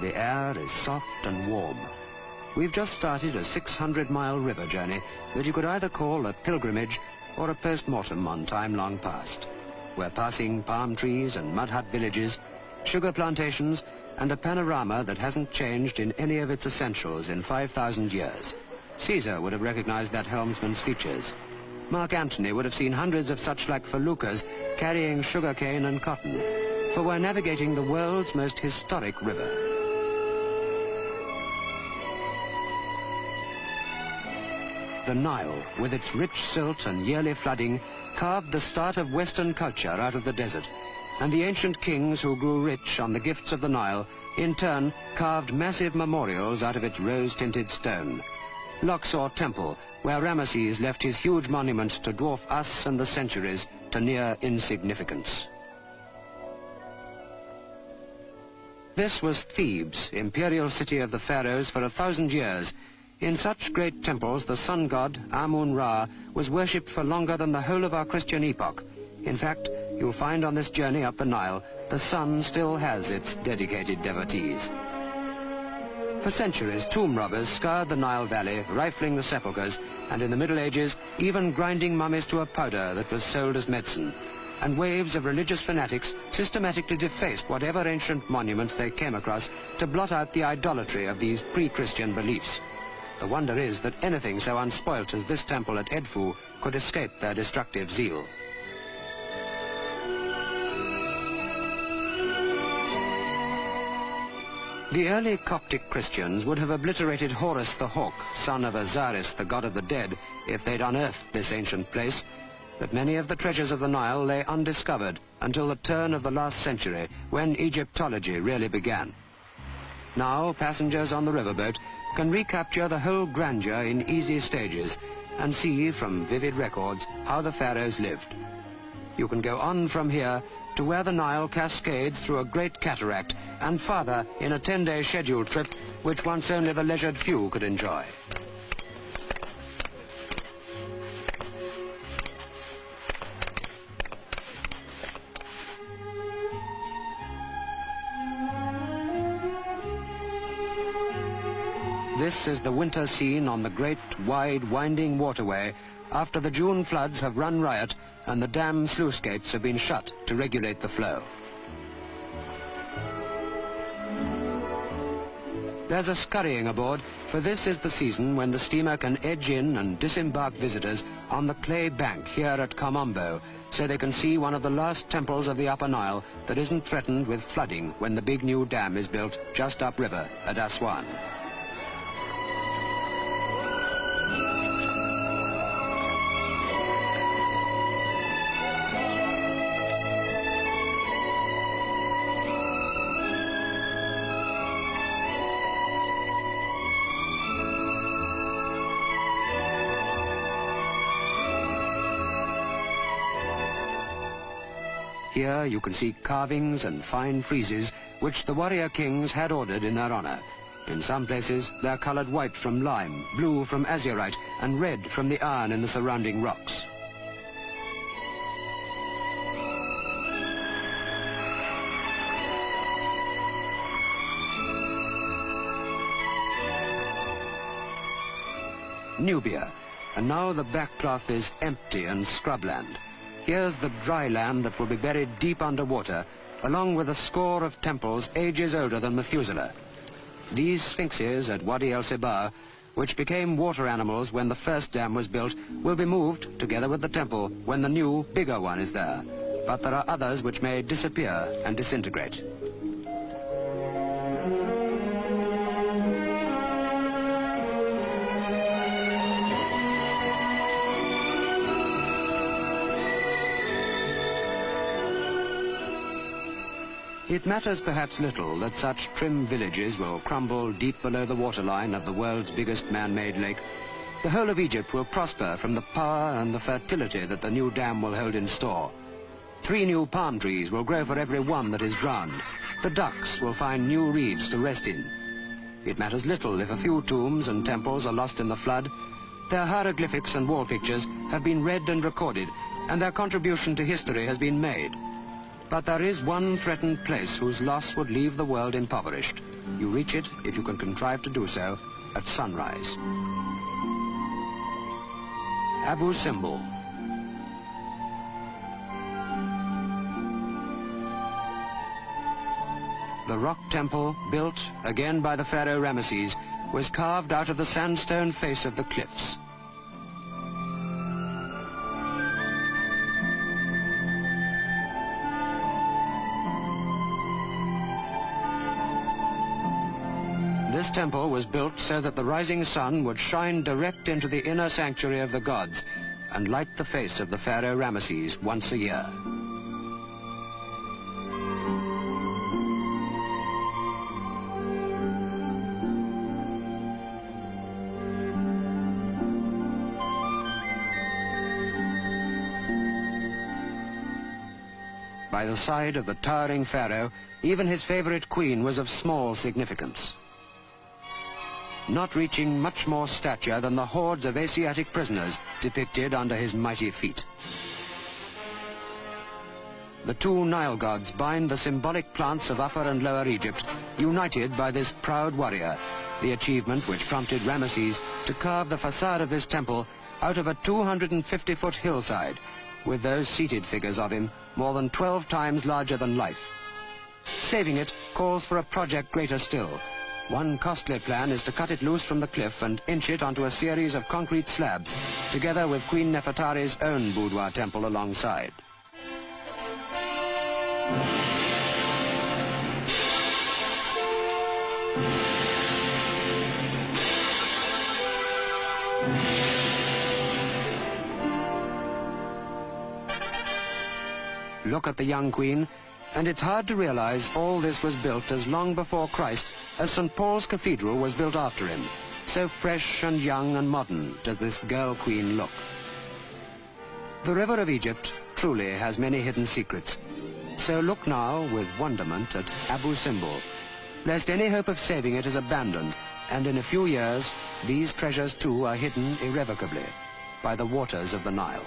The air is soft and warm. We've just started a 600-mile river journey that you could either call a pilgrimage or a post-mortem on time long past. We're passing palm trees and mud hut villages, sugar plantations, and a panorama that hasn't changed in any of its essentials in 5,000 years. Caesar would have recognized that helmsman's features. Mark Antony would have seen hundreds of such like feluccas carrying sugarcane and cotton, for we're navigating the world's most historic river. The Nile, with its rich silt and yearly flooding, carved the start of Western culture out of the desert, and the ancient kings who grew rich on the gifts of the Nile, in turn, carved massive memorials out of its rose-tinted stone. Luxor Temple, where Ramesses left his huge monuments to dwarf us and the centuries to near insignificance. This was Thebes, imperial city of the pharaohs for 1,000 years. In such great temples, the sun god, Amun-Ra, was worshipped for longer than the whole of our Christian epoch. In fact, you'll find on this journey up the Nile, the sun still has its dedicated devotees. For centuries, tomb robbers scoured the Nile Valley, rifling the sepulchres, and in the Middle Ages, even grinding mummies to a powder that was sold as medicine. And waves of religious fanatics systematically defaced whatever ancient monuments they came across to blot out the idolatry of these pre-Christian beliefs. The wonder is that anything so unspoilt as this temple at Edfu could escape their destructive zeal. The early Coptic Christians would have obliterated Horus the Hawk, son of Osiris, the god of the dead, if they'd unearthed this ancient place. But many of the treasures of the Nile lay undiscovered until the turn of the last century, when Egyptology really began. Now, passengers on the riverboat can recapture the whole grandeur in easy stages and see from vivid records how the pharaohs lived. You can go on from here to where the Nile cascades through a great cataract and farther in a 10-day scheduled trip which once only the leisured few could enjoy. This is the winter scene on the great, wide, winding waterway after the June floods have run riot and the dam sluice gates have been shut to regulate the flow. There's a scurrying aboard, for this is the season when the steamer can edge in and disembark visitors on the clay bank here at Kom Ombo, so they can see one of the last temples of the Upper Nile that isn't threatened with flooding when the big new dam is built just upriver at Aswan. Here you can see carvings and fine friezes which the warrior kings had ordered in their honor. In some places they're colored white from lime, blue from azurite, and red from the iron in the surrounding rocks. Nubia, and now the backcloth is empty and scrubland. Here's the dry land that will be buried deep underwater, along with a score of temples ages older than Methuselah. These sphinxes at Wadi el-Sibah, which became water animals when the first dam was built, will be moved, together with the temple, when the new, bigger one is there. But there are others which may disappear and disintegrate. It matters perhaps little that such trim villages will crumble deep below the waterline of the world's biggest man-made lake. The whole of Egypt will prosper from the power and the fertility that the new dam will hold in store. 3 new palm trees will grow for every one that is drowned. The ducks will find new reeds to rest in. It matters little if a few tombs and temples are lost in the flood. Their hieroglyphics and wall pictures have been read and recorded, and their contribution to history has been made. But there is one threatened place whose loss would leave the world impoverished. You reach it, if you can contrive to do so, at sunrise. Abu Simbel. The rock temple, built again by the pharaoh Ramesses, was carved out of the sandstone face of the cliffs. This temple was built so that the rising sun would shine direct into the inner sanctuary of the gods and light the face of the pharaoh Ramesses once a year. By the side of the towering pharaoh, even his favorite queen was of small significance, not reaching much more stature than the hordes of Asiatic prisoners depicted under his mighty feet. The two Nile gods bind the symbolic plants of Upper and Lower Egypt, united by this proud warrior, the achievement which prompted Ramesses to carve the facade of this temple out of a 250-foot hillside, with those seated figures of him more than 12 times larger than life. Saving it calls for a project greater still. One costly plan is to cut it loose from the cliff and inch it onto a series of concrete slabs, together with Queen Nefertari's own boudoir temple alongside. Look at the young queen, and it's hard to realize all this was built as long before Christ as St. Paul's Cathedral was built after him. So fresh and young and modern does this girl queen look. The river of Egypt truly has many hidden secrets. So look now with wonderment at Abu Simbel, lest any hope of saving it is abandoned, and in a few years these treasures too are hidden irrevocably by the waters of the Nile.